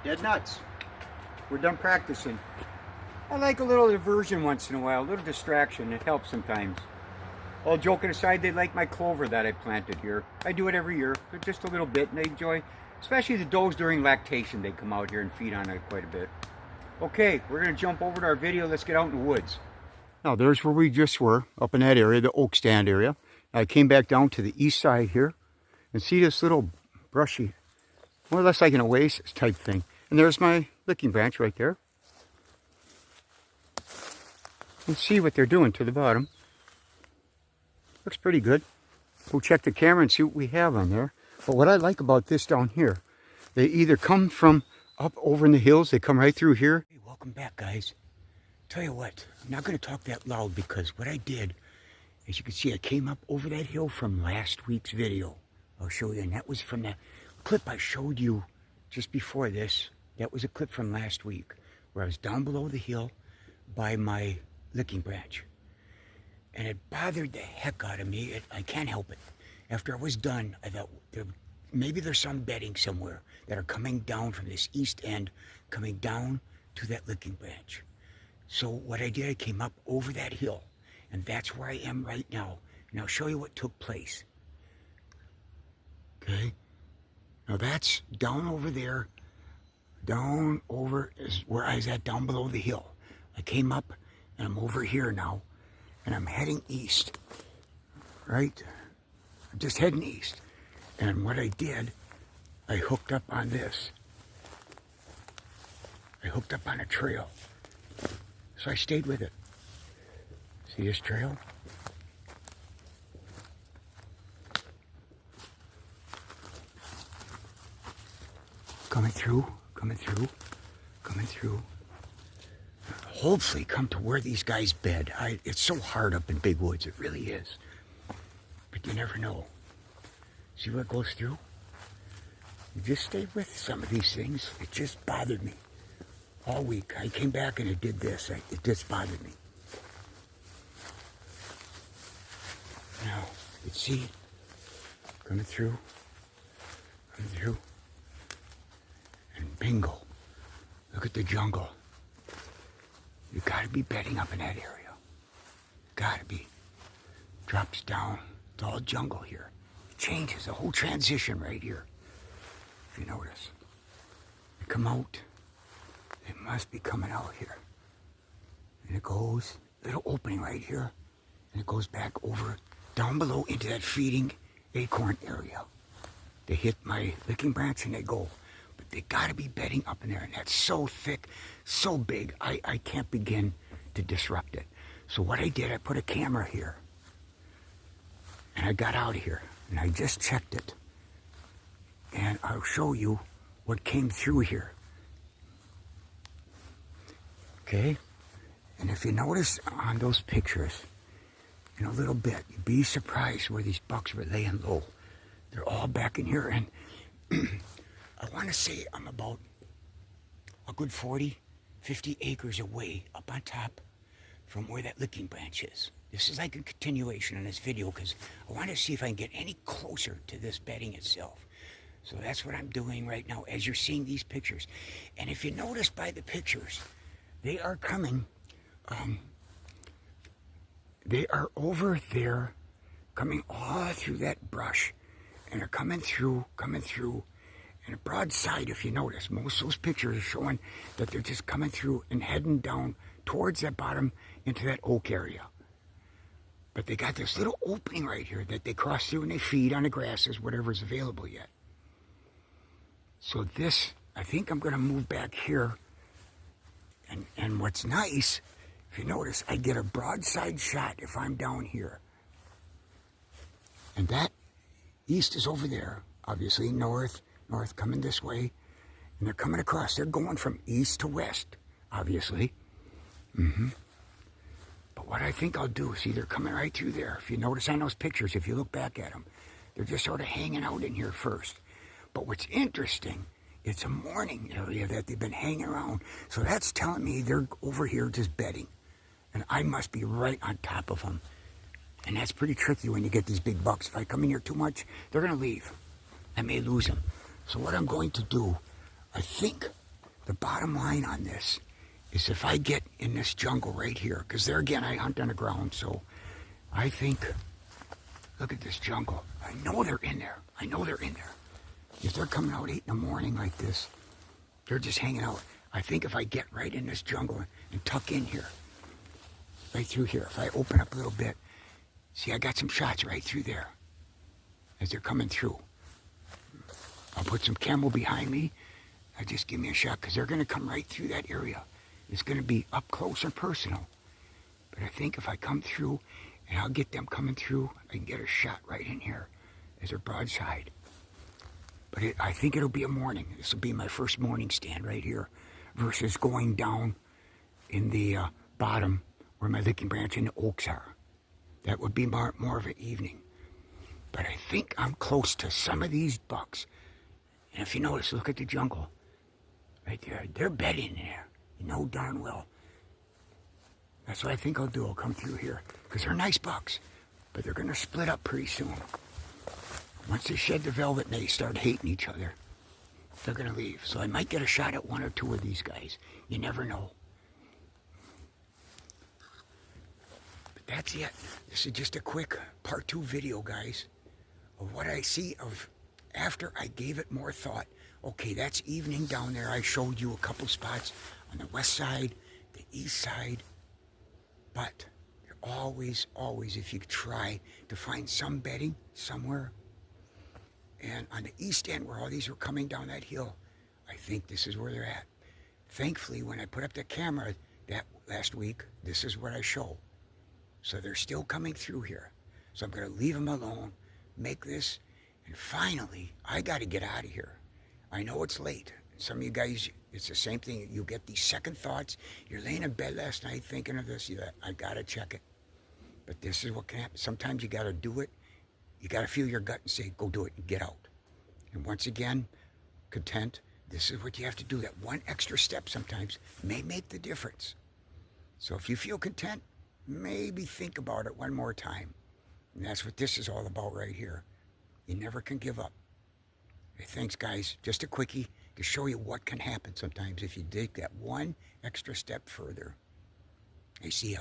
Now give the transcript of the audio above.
Dead nuts. We're done practicing. I like a little diversion once in a while, a little distraction. It helps sometimes. All joking aside, they like my clover that I planted here. I do it every year, but just a little bit, and they enjoy, especially the does during lactation. They come out here and feed on it quite a bit. Okay, we're going to jump over to our video. Let's get out in the woods. Now, there's where we just were, up in that area, the oak stand area. I came back down to the east side here, and see this little brushy, more or less like an oasis type thing. And there's my licking branch right there. And see what they're doing to the bottom. Looks pretty good. We'll check the camera and see what we have on there. But what I like about this down here, they either come from up over in the hills, they come right through here. Hey, welcome back, guys. Tell you what, I'm not going to talk that loud because what I did, as you can see, I came up over that hill from last week's video. I'll show you, and that was from the clip I showed you just before this. That was a clip from last week where I was down below the hill by my licking branch. And it bothered the heck out of me. I can't help it. After I was done, I thought maybe there's some bedding somewhere that are coming down from this east end, coming down to that licking branch. So what I did, I came up over that hill, and that's where I am right now. And I'll show you what took place. Okay? Now that's down over there. Down over is where I was at, down below the hill. I came up, and I'm over here now. And I'm heading east, right? I'm just heading east. And what I did, I hooked up on this. I hooked up on a trail. So I stayed with it. See this trail? Coming through, coming through, coming through. Hopefully come to where these guys bed. It's so hard up in big woods, it really is. But you never know. See what goes through? You just stay with some of these things. It just bothered me all week. I came back and it did this. It just bothered me. Now, you see, coming through, and bingo. Look at the jungle. You gotta be bedding up in that area. Gotta be. Drops down. It's all jungle here. It changes the whole transition right here. If you notice. They come out. It must be coming out here. And it goes, little opening right here. And it goes back over, down below into that feeding acorn area. They hit my licking branch and they go. But they gotta be bedding up in there, and that's so thick, so big, I can't begin to disrupt it. So what I did, I put a camera here, and I got out of here, and I just checked it, and I'll show you what came through here. Okay? And if you notice on those pictures, in a little bit, you'd be surprised where these bucks were laying low. They're all back in here, and I want to say I'm about a good 40, 50 acres away up on top from where that licking branch is. This is like a continuation in this video because I want to see if I can get any closer to this bedding itself. So that's what I'm doing right now as you're seeing these pictures. And if you notice by the pictures, they are coming, they are over there, coming all through that brush. And they're coming through, and a broadside, if you notice. Most of those pictures are showing that they're just coming through and heading down towards that bottom into that oak area. But they got this little opening right here that they cross through and they feed on the grasses, whatever's available yet. So this, I think I'm going to move back here. And what's nice, if you notice, I get a broadside shot if I'm down here. And that east is over there, obviously, north coming this way, and they're coming across. They're going from east to west, obviously. But what I think I'll do, see, they're coming right through there. If you notice on those pictures, if you look back at them, they're just sort of hanging out in here first. But what's interesting, it's a morning area that they've been hanging around. So that's telling me they're over here just bedding. And I must be right on top of them. And that's pretty tricky when you get these big bucks. If I come in here too much, they're going to leave. I may lose them. So what I'm going to do, I think the bottom line on this is if I get in this jungle right here, because there again, I hunt on the ground, so I think, look at this jungle. I know they're in there. I know they're in there. If they're coming out 8 in the morning like this, they're just hanging out. I think if I get right in this jungle and tuck in here, right through here, if I open up a little bit, see, I got some shots right through there as they're coming through. I'll put some camel behind me. Just give me a shot, because they're going to come right through that area. It's going to be up close and personal. But I think if I come through, and I'll get them coming through, I can get a shot right in here as they're broadside. But I think it'll be a morning. This will be my first morning stand right here, versus going down in the bottom where my licking branch and the oaks are. That would be more of an evening. But I think I'm close to some of these bucks. And if you notice, look at the jungle. Right there. They're bedding there. You know darn well. That's what I think I'll do. I'll come through here. Because they're nice bucks. But they're going to split up pretty soon. Once they shed the velvet and they start hating each other, they're going to leave. So I might get a shot at 1 or 2 of these guys. You never know. But that's it. This is just a quick part 2 video, guys, of what I see of after I gave it more thought. Okay, that's evening down there. I showed you a couple spots on the west side, the east side. But always, if you try to find some bedding somewhere, and on the east end where all these were coming down that hill, I think this is where they're at. Thankfully, when I put up the camera that last week, this is what I show. So they're still coming through here. So I'm going to leave them alone, make this, and finally, I got to get out of here. I know it's late. Some of you guys, it's the same thing. You get these second thoughts. You're laying in bed last night thinking of this. I got to check it. But this is what can happen. Sometimes you got to do it. You got to feel your gut and say, go do it and get out. And once again, content, this is what you have to do. That one extra step sometimes may make the difference. So if you feel content, maybe think about it one more time. And that's what this is all about right here. You never can give up. Hey, thanks, guys. Just a quickie to show you what can happen sometimes if you take that one extra step further. Hey, see ya.